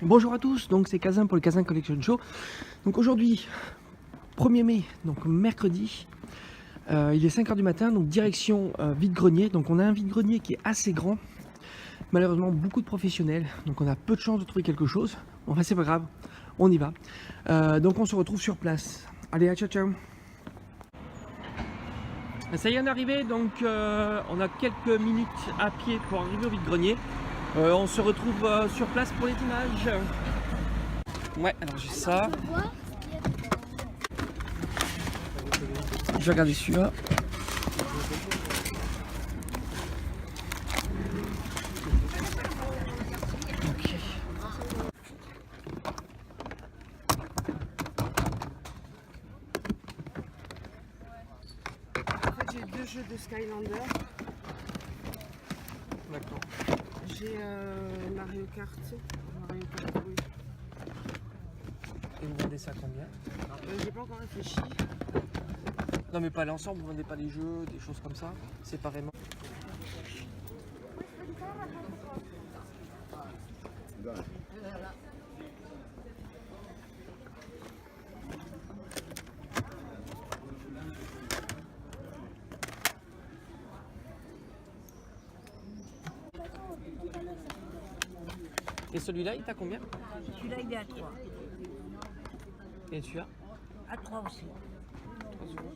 Bonjour à tous, donc c'est Kazin pour le Kazin Collection Show. Donc aujourd'hui, 1er mai, donc mercredi, il est 5 h du matin, donc direction vide-grenier. Donc on a un vide-grenier qui est assez grand, malheureusement beaucoup de professionnels, donc on a peu de chance de trouver quelque chose. Bon, enfin c'est pas grave, on y va. Donc on se retrouve sur place. Allez, à ciao ciao. Ça y est, on est arrivé, donc on a quelques minutes à pied pour arriver au vide-grenier. On se retrouve sur place pour les images. Ouais, alors j'ai ça. Je vais regarder celui-là. Ok. En fait, j'ai deux jeux de Skylander. D'accord. J'ai Mario Kart. Mario Kart, oui. Et vous vendez ça combien? J'ai pas encore réfléchi. Non mais pas l'ensemble, vous vendez pas les jeux, des choses comme ça, séparément. Et celui-là, il t'a combien? Celui-là, il est à 3. Et celui-là? À 3 aussi. 3 euros.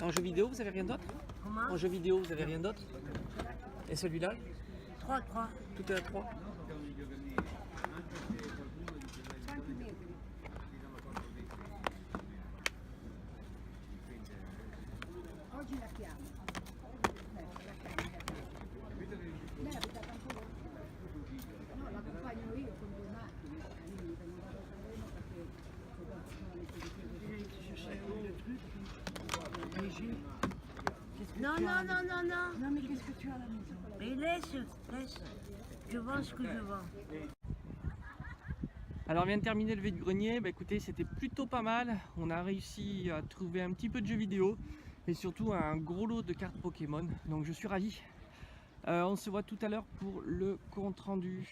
En jeu vidéo, vous avez rien d'autre? Comment? En jeu vidéo, vous avez rien d'autre? Et celui-là? 3. Tout est à 3. Non. Non, mais qu'est-ce que tu as à la maison? Et laisse. Je vends ce que je vends. Alors on vient de terminer le vide-grenier, bah écoutez c'était plutôt pas mal, on a réussi à trouver un petit peu de jeux vidéo et surtout un gros lot de cartes Pokémon, donc je suis ravi. On se voit tout à l'heure pour le compte rendu.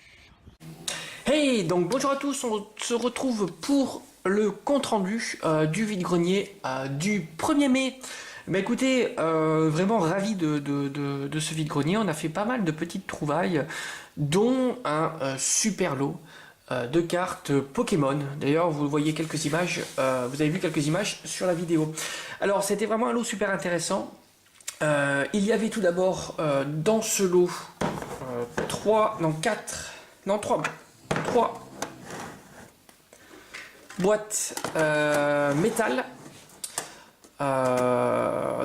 Hey, donc bonjour à tous, on se retrouve pour le compte rendu du vide-grenier du 1er mai. Bah écoutez, vraiment ravi de ce vide-grenier, on a fait pas mal de petites trouvailles, dont un super lot de cartes Pokémon. D'ailleurs, vous voyez quelques images, vous avez vu quelques images sur la vidéo. Alors, c'était vraiment un lot super intéressant. Il y avait tout d'abord dans ce lot 3 boîtes métal.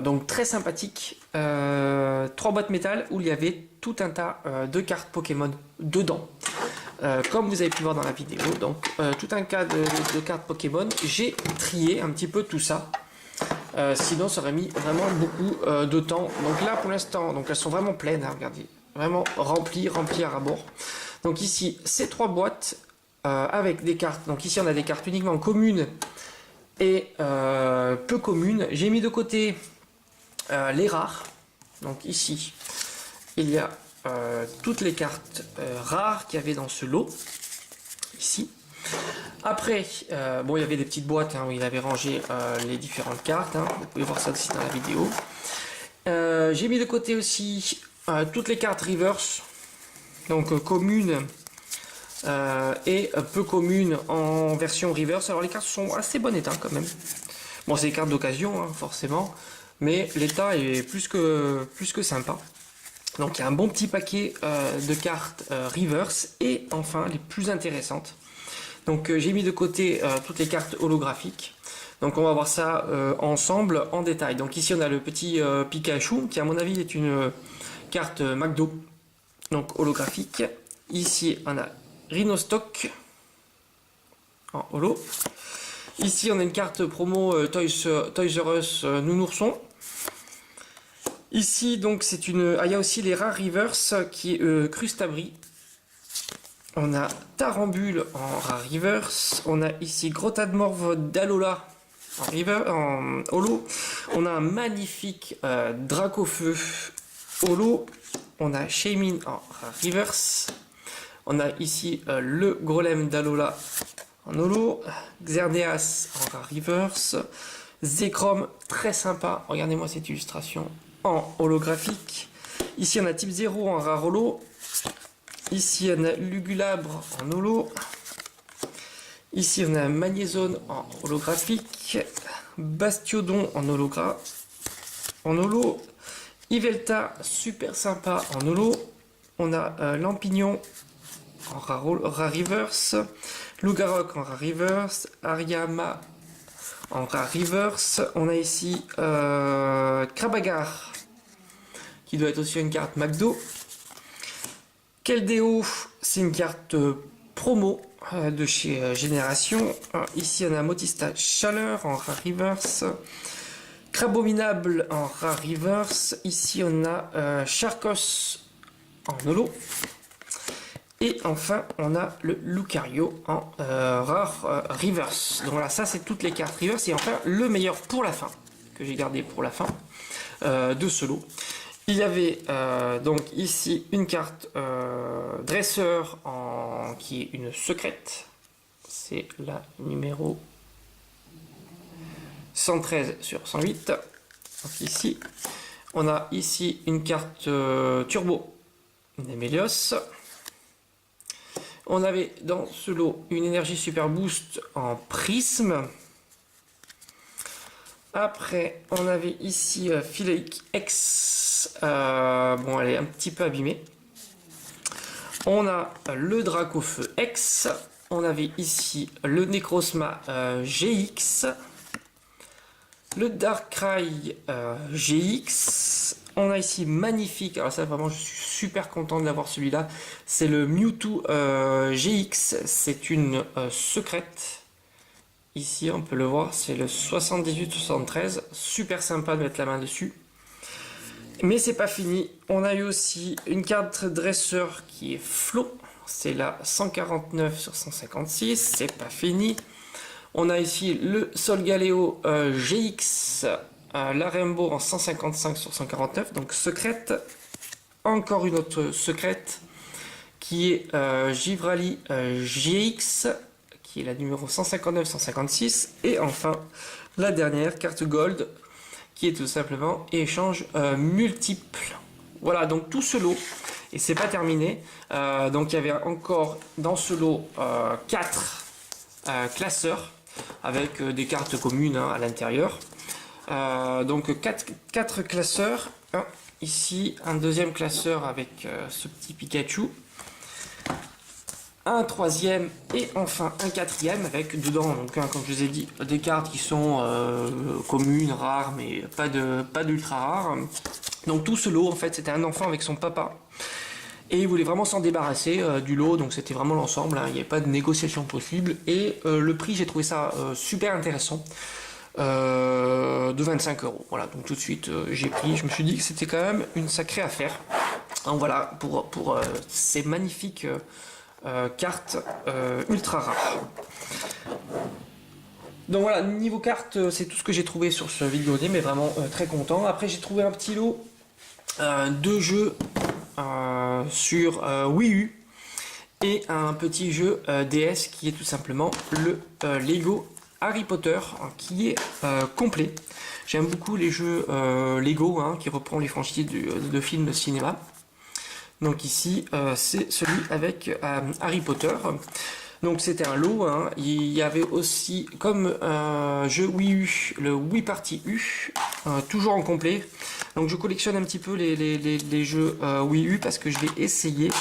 Donc très sympathique. 3 boîtes métal où il y avait tout un tas de cartes Pokémon dedans. Comme vous avez pu voir dans la vidéo, donc tout un tas de cartes Pokémon. J'ai trié un petit peu tout ça. Sinon ça aurait mis vraiment beaucoup de temps. Donc là pour l'instant, donc elles sont vraiment pleines, hein, regardez, vraiment remplies à ras-bord. Donc ici ces 3 boîtes avec des cartes. Donc ici on a des cartes uniquement communes et peu communes. J'ai mis de côté les rares. Donc ici il y a toutes les cartes rares qu'il y avait dans ce lot ici. Après, bon, il y avait des petites boîtes où il avait rangé les différentes cartes, hein. Vous pouvez voir ça aussi dans la vidéo. J'ai mis de côté aussi toutes les cartes reverse, donc communes et peu communes en version reverse. Alors les cartes sont assez bon état quand même. Bon, c'est des cartes d'occasion, hein, forcément, mais l'état est plus que sympa. Donc il y a un bon petit paquet de cartes reverse et enfin les plus intéressantes. Donc j'ai mis de côté toutes les cartes holographiques. Donc on va voir ça ensemble en détail. Donc ici on a le petit Pikachu qui à mon avis est une carte McDo, donc holographique. Ici on a Rhinostock en holo. Ici on a une carte promo Toys R Us Nounourson. Ici donc c'est une... Ah, il y a aussi les rares reverse qui est Crustabri. On a Tarambule en rare reverse. On a ici Grotta de Morve d'Alola en holo. On a un magnifique Dracofeu holo. On a Shaymin en reverse. On a ici le Golem d'Alola en holo. Xerneas en reverse. Zekrom, très sympa. Regardez-moi cette illustration en holographique. Ici, on a Type 0 en rare holo. Ici, on a Lugulabre en holo. Ici, on a Magnézone en holographique. Bastiodon en holo. Yvelta, super sympa en holo. On a Lampignon en rare reverse. Lugarok en rare reverse. Ariama en rare reverse. On a ici Krabagar, qui doit être aussi une carte McDo. Keldeo, c'est une carte promo de chez Génération. Ici, on a Motista Chaleur en rare reverse. Crabominable en rare reverse. Ici, on a Charcos en holo. Et enfin, on a le Lucario en rare reverse. Donc voilà, ça c'est toutes les cartes reverse. Et enfin, le meilleur pour la fin, que j'ai gardé pour la fin de ce lot. Il y avait donc ici une carte dresseur qui est une secrète. C'est la numéro 113 sur 108. Donc ici, on a ici une carte turbo d'Emelios. On avait dans ce lot une énergie super boost en prisme. Après, on avait ici Philic X. Bon, elle est un petit peu abîmée. On a le Dracofeu X. On avait ici le Necrozma GX. Le Darkrai GX. On a ici magnifique. Alors ça, vraiment, je suis super content de l'avoir celui-là. C'est le Mewtwo GX. C'est une secrète. Ici, on peut le voir, c'est le 78-73. Super sympa de mettre la main dessus. Mais c'est pas fini. On a eu aussi une carte dresseur qui est Flo. C'est la 149 sur 156. C'est pas fini. On a ici le Solgaleo GX. La Rainbow en 155 sur 149. Donc secrète. Encore une autre secrète qui est Givrali GX. Qui est la numéro 159-156. Et enfin, la dernière carte Gold, qui est tout simplement échange multiple. Voilà, donc tout ce lot, et c'est pas terminé. Donc il y avait encore dans ce lot 4 classeurs, avec des cartes communes à l'intérieur. Donc 4 classeurs. Ici, un deuxième classeur avec ce petit Pikachu. Un troisième et enfin un quatrième avec dedans, donc comme je vous ai dit, des cartes qui sont communes, rares, mais pas d'ultra rares. Donc tout ce lot, en fait, c'était un enfant avec son papa et il voulait vraiment s'en débarrasser du lot, donc c'était vraiment l'ensemble, il n'y avait pas de négociation possible. Et le prix, j'ai trouvé ça super intéressant, de 25 €. Voilà, donc tout de suite j'ai pris, je me suis dit que c'était quand même une sacrée affaire. Donc voilà, pour ces magnifiques cartes ultra rares. Donc voilà, niveau cartes, c'est tout ce que j'ai trouvé sur ce vidéo, mais vraiment très content. Après, j'ai trouvé un petit lot de jeux sur Wii U et un petit jeu DS qui est tout simplement le Lego Harry Potter, qui est complet. J'aime beaucoup les jeux Lego qui reprend les franchises de films de cinéma. Donc ici, c'est celui avec Harry Potter. Donc c'était un lot. Il y avait aussi comme jeu Wii U, le Wii Party U, toujours en complet. Donc je collectionne un petit peu les jeux Wii U parce que je vais essayer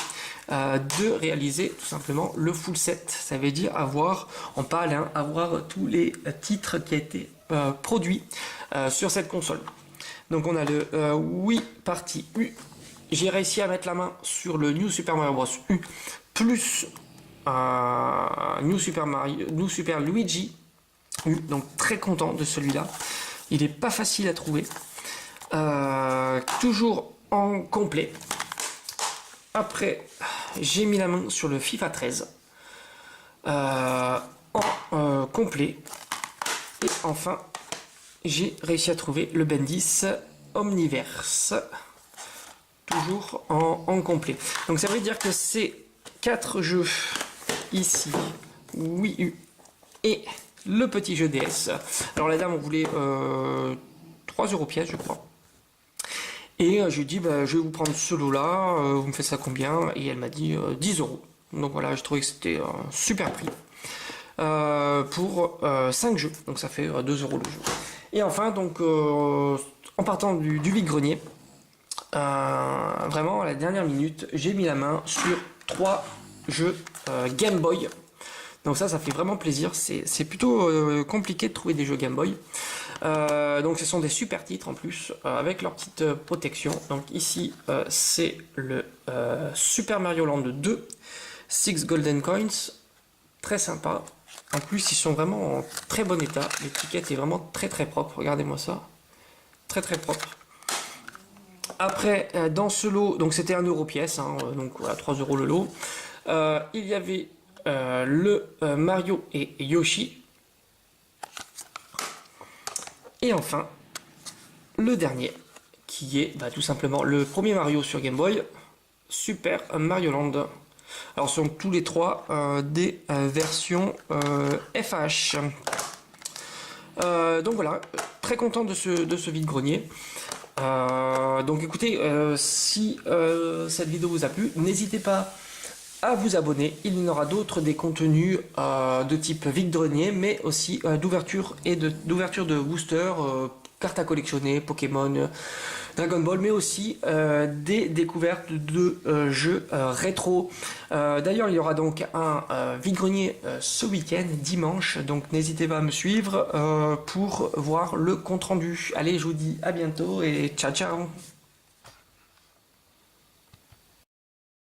de réaliser tout simplement le full set. Ça veut dire avoir, on parle, avoir tous les titres qui ont été produits sur cette console. Donc on a le Wii Party U. J'ai réussi à mettre la main sur le New Super Mario Bros. U plus New Super Luigi U. Donc très content de celui-là. Il n'est pas facile à trouver. Toujours en complet. Après, j'ai mis la main sur le FIFA 13 en complet. Et enfin, j'ai réussi à trouver le Bendis Omniverse. Toujours en complet. Donc ça veut dire que c'est 4 jeux ici, Wii U et le petit jeu DS. Alors la dame on voulait 3 euros pièce je crois. Et je lui ai dit bah, je vais vous prendre ce lot là, vous me faites ça combien? Et elle m'a dit 10 euros. Donc voilà, je trouvais que c'était un super prix pour 5 jeux. Donc ça fait 2 euros le jeu. Et enfin donc en partant du vide-grenier, vraiment à la dernière minute, j'ai mis la main sur 3 jeux Game Boy. Donc ça fait vraiment plaisir. C'est plutôt compliqué de trouver des jeux Game Boy. Donc ce sont des super titres en plus, avec leur petite protection. Donc ici c'est le Super Mario Land 2, 6 Golden Coins, très sympa. En plus ils sont vraiment en très bon état. L'étiquette est vraiment très propre. Regardez-moi ça, très propre. Après, dans ce lot, donc c'était 1 euro pièce, hein, donc voilà, 3 euros le lot. Il y avait le Mario et Yoshi. Et enfin, le dernier, qui est tout simplement le premier Mario sur Game Boy, Super Mario Land. Alors, ce sont tous les 3 des versions FH. Donc voilà, très content de ce vide-grenier. Donc écoutez, si cette vidéo vous a plu, n'hésitez pas à vous abonner. Il y en aura d'autres, des contenus de type vide-grenier, mais aussi d'ouverture et d'ouverture de boosters, cartes à collectionner, Pokémon, Dragon Ball, mais aussi des découvertes de jeux rétro. D'ailleurs, il y aura donc un vide-grenier ce week-end, dimanche, donc n'hésitez pas à me suivre pour voir le compte rendu. Allez, je vous dis à bientôt et ciao ciao.